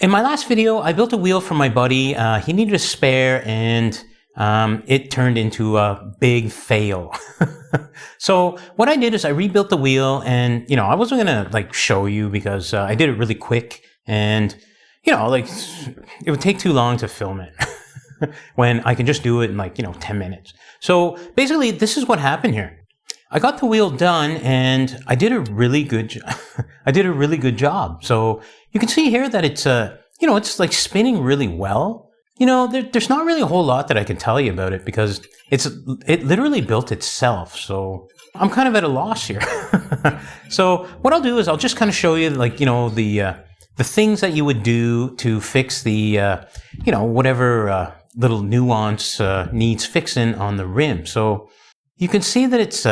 In my last video, I built a wheel for my buddy. He needed a spare and it turned into a big fail. So what I did is I rebuilt the wheel and, I wasn't going to like show you because I did it really quick and, it would take too long to film it when I can just do it in 10 minutes. So basically this is what happened here. I got the wheel done and I did a really good job. So you can see here that it's, it's like spinning really well. There's not really a whole lot that I can tell you about it because it literally built itself. So I'm kind of at a loss here. So what I'll do is I'll just kind of show you the things that you would do to fix the, whatever little nuance needs fixing on the rim. So you can see that it's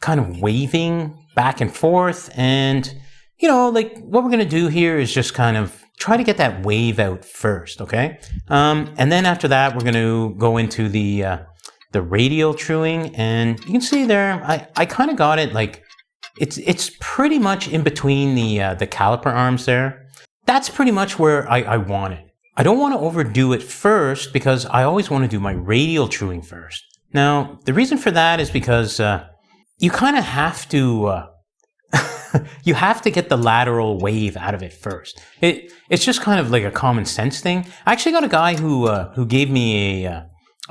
kind of waving back and forth. And, what we're going to do here is just kind of try to get that wave out first, okay? And then after that, we're going to go into the radial truing. And you can see there, I kind of got it it's pretty much in between the caliper arms there. That's pretty much where I want it. I don't want to overdo it first because I always want to do my radial truing first. Now, the reason for that is because you kind of have to you have to get the lateral wave out of it first. It's just kind of like a common sense thing. I actually got a guy who gave me a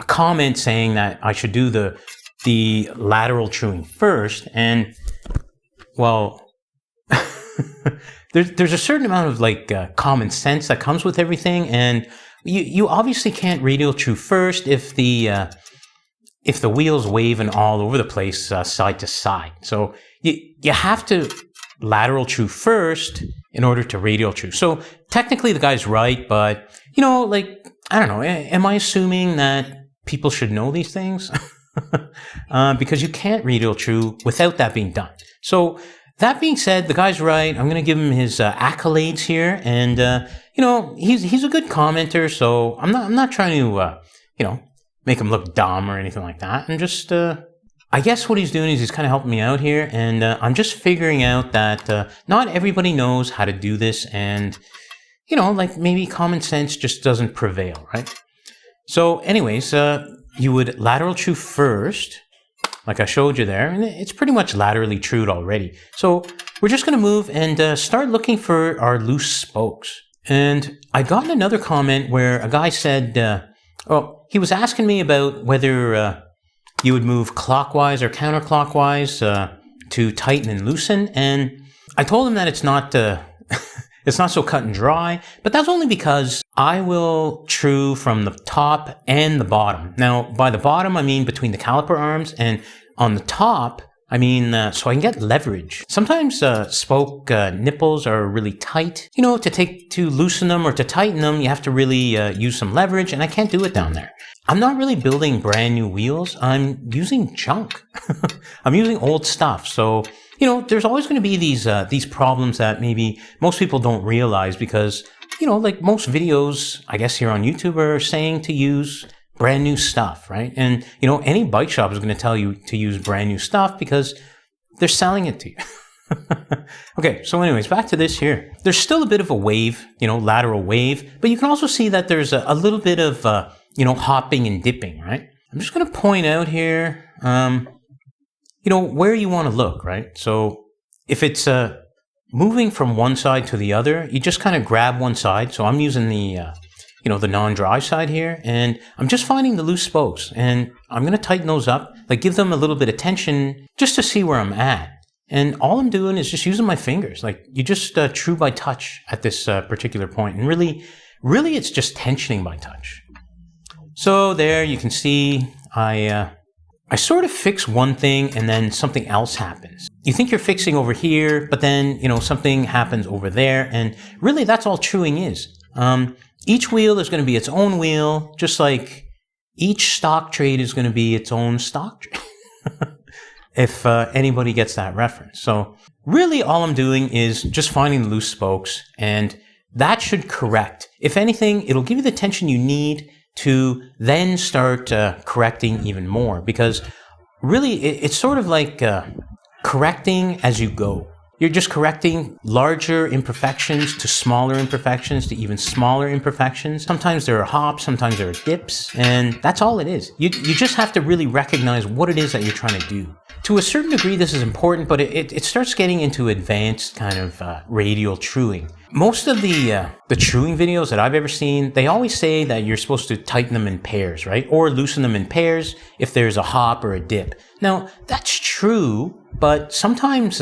comment saying that I should do the lateral truing first, and well, there's a certain amount of common sense that comes with everything, and you obviously can't radial true first if the wheel's waving all over the place side to side. So you have to lateral true first in order to radial true. So technically the guy's right, but I don't know. Am I assuming that people should know these things? Because you can't radial true without that being done. So that being said, the guy's right. I'm going to give him his accolades here, and he's a good commenter. So I'm not trying to make him look dumb or anything like that. And just I guess what he's doing is he's kind of helping me out here, and I'm just figuring out that not everybody knows how to do this, and maybe common sense just doesn't prevail, right? So anyways, you would lateral true first, like I showed you there, and it's pretty much laterally trued already. So we're just going to move and start looking for our loose spokes. And I got another comment where a guy said, he was asking me about whether you would move clockwise or counterclockwise to tighten and loosen, and I told him that it's not it's not so cut and dry, but that's only because I will true from the top and the bottom. Now, by the bottom, I mean between the caliper arms, and on the top, I mean so I can get leverage. Sometimes spoke nipples are really tight. To loosen them or to tighten them, you have to really use some leverage, and I can't do it down there. I'm not really building brand new wheels. I'm using junk. I'm using old stuff. So, there's always going to be these problems that maybe most people don't realize because, most videos, I guess here on YouTube are saying to use brand new stuff, right? And, any bike shop is going to tell you to use brand new stuff because they're selling it to you. Okay, so anyways, back to this here. There's still a bit of a wave, lateral wave, but you can also see that there's a little bit of, hopping and dipping, right? I'm just going to point out here, where you want to look, right? So if it's moving from one side to the other, you just kind of grab one side. So I'm using the, the non-dry side here, and I'm just finding the loose spokes, and I'm going to tighten those up, give them a little bit of tension just to see where I'm at. And all I'm doing is just using my fingers. You just true by touch at this particular point. And really it's just tensioning by touch. So there you can see I sort of fix one thing and then something else happens. You think you're fixing over here, but then, something happens over there. And really that's all truing is. Each wheel is going to be its own wheel, just like each stock trade is going to be its own stock trade. If anybody gets that reference. So really all I'm doing is just finding the loose spokes, and that should correct. If anything, it'll give you the tension you need to then start correcting even more, because really it's sort of like correcting as you go. You're just correcting larger imperfections to smaller imperfections to even smaller imperfections. Sometimes there are hops, sometimes there are dips, and that's all it is. You just have to really recognize what it is that you're trying to do. To a certain degree, this is important, but it starts getting into advanced kind of radial truing. Most of the truing videos that I've ever seen, they always say that you're supposed to tighten them in pairs, right? Or loosen them in pairs if there's a hop or a dip. Now, that's true, but sometimes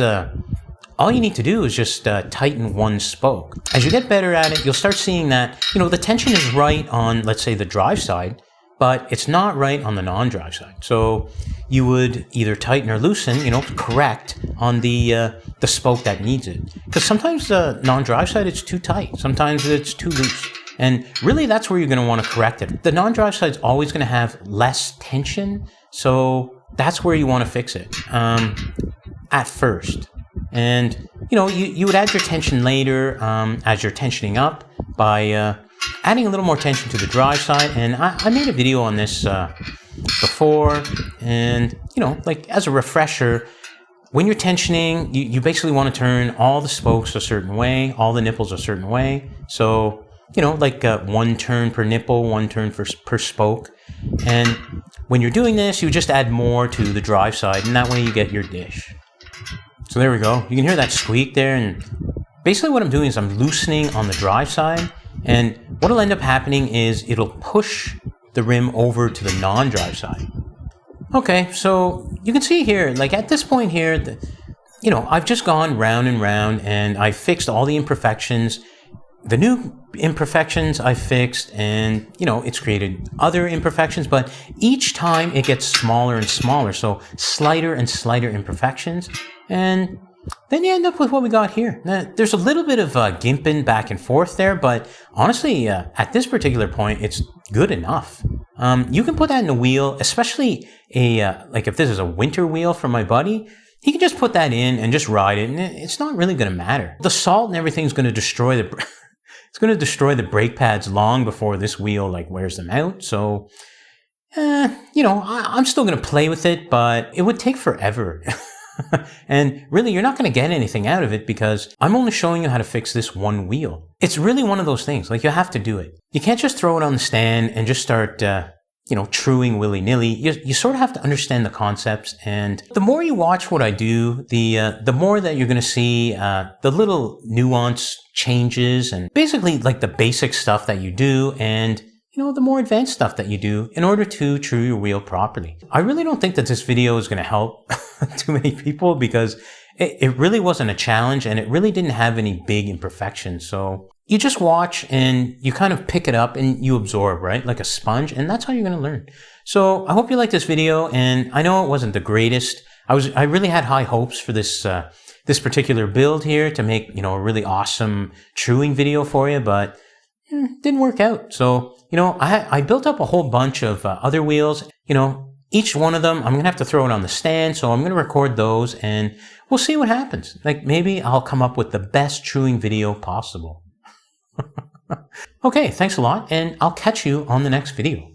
all you need to do is just tighten one spoke. As you get better at it, you'll start seeing that, the tension is right on, let's say, the drive side, but it's not right on the non-drive side. So you would either tighten or loosen, correct on the spoke that needs it. Because sometimes the non-drive side, it's too tight. Sometimes it's too loose. And really, that's where you're going to want to correct it. The non-drive side's always going to have less tension, so that's where you want to fix it at first. And, you would add your tension later as you're tensioning up by adding a little more tension to the drive side. And I made a video on this before. And, as a refresher, when you're tensioning, you basically want to turn all the spokes a certain way, all the nipples a certain way. So, one turn per nipple, one turn per spoke. And when you're doing this, you just add more to the drive side, and that way you get your dish. So there we go. You can hear that squeak there. And basically what I'm doing is I'm loosening on the drive side. And what'll end up happening is it'll push the rim over to the non-drive side. Okay, so you can see here, at this point here, I've just gone round and round and I fixed all the imperfections. The new imperfections I fixed, and, it's created other imperfections, but each time it gets smaller and smaller. So slighter and slighter imperfections. And then you end up with what we got here. There's a little bit of gimping back and forth there, but honestly, at this particular point, it's good enough. You can put that in a wheel, especially if this is a winter wheel for my buddy, he can just put that in and just ride it, and it's not really going to matter. The salt and everything's going to destroy it's going to destroy the brake pads long before this wheel wears them out. So, I'm still going to play with it, but it would take forever. And really, you're not going to get anything out of it because I'm only showing you how to fix this one wheel. It's really one of those things. You have to do it. You can't just throw it on the stand and just start, truing willy-nilly. You sort of have to understand the concepts. And the more you watch what I do, the more that you're going to see the little nuance changes and basically the basic stuff that you do and the more advanced stuff that you do in order to true your wheel properly. I really don't think that this video is going to help too many people because it really wasn't a challenge and it really didn't have any big imperfections. So you just watch and you kind of pick it up and you absorb, right? Like a sponge, and that's how you're going to learn. So I hope you liked this video, and I know it wasn't the greatest. I really had high hopes for this particular build here to make, a really awesome truing video for you, but didn't work out. So, I built up a whole bunch of other wheels. Each one of them, I'm going to have to throw it on the stand. So I'm going to record those and we'll see what happens. Maybe I'll come up with the best truing video possible. Okay, thanks a lot. And I'll catch you on the next video.